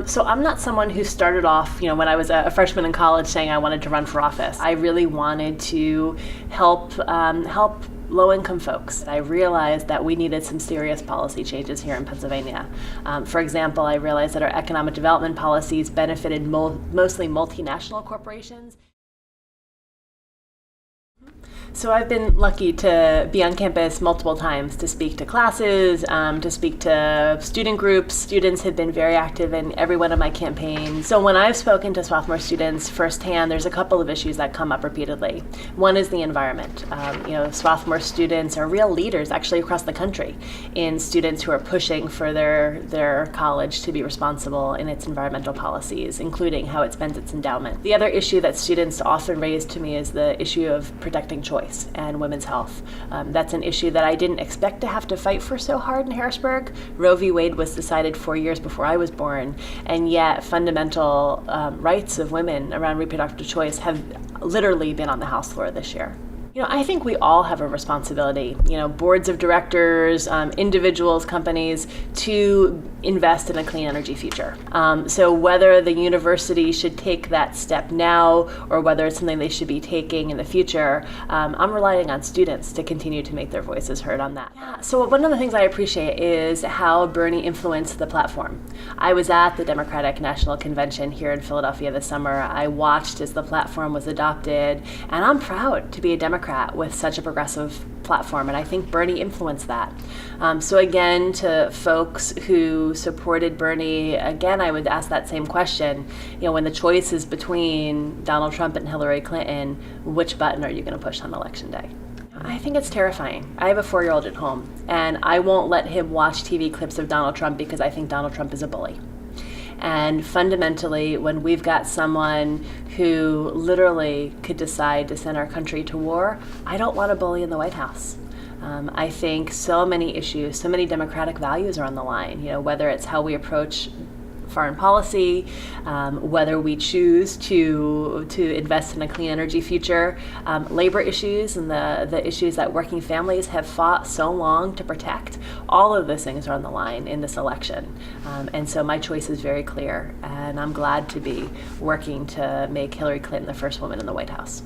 So I'm not someone who started off, when I was a freshman in college saying I wanted to run for office. I really wanted to help low-income folks. I realized that we needed some serious policy changes here in Pennsylvania. For example, I realized that our economic development policies benefited mostly multinational corporations. So I've been lucky to be on campus multiple times to speak to classes, to speak to student groups. Students have been very active in every one of my campaigns. So when I've spoken to sophomore students firsthand, there's a couple of issues that come up repeatedly. One is the environment. Sophomore students are real leaders actually across the country in students who are pushing for their college to be responsible in its environmental policies, including how it spends its endowment. The other issue that students often raise to me is the issue of protecting choice and women's health. That's an issue that I didn't expect to have to fight for so hard in Harrisburg. Roe v. Wade was decided 4 years before I was born, and yet fundamental rights of women around reproductive choice have literally been on the House floor this year. I think we all have a responsibility, boards of directors, individuals, companies, to invest in a clean energy future. So whether the university should take that step now or whether it's something they should be taking in the future, I'm relying on students to continue to make their voices heard on that. Yeah, so one of the things I appreciate is how Bernie influenced the platform. I was at the Democratic National Convention here in Philadelphia this summer. I watched as the platform was adopted, and I'm proud to be a Democrat with such a progressive platform, and I think Bernie influenced that. So again, to folks who supported Bernie, again, I would ask that same question. When the choice is between Donald Trump and Hillary Clinton, which button are you going to push on Election Day? I think it's terrifying. I have a 4-year-old at home, and I won't let him watch TV clips of Donald Trump because I think Donald Trump is a bully. And fundamentally, when we've got someone who literally could decide to send our country to war, I don't want a bully in the White House. I think so many issues, so many democratic values are on the line, whether it's how we approach foreign policy, whether we choose to invest in a clean energy future, labor issues and the issues that working families have fought so long to protect, all of those things are on the line in this election. And so my choice is very clear, and I'm glad to be working to make Hillary Clinton the first woman in the White House.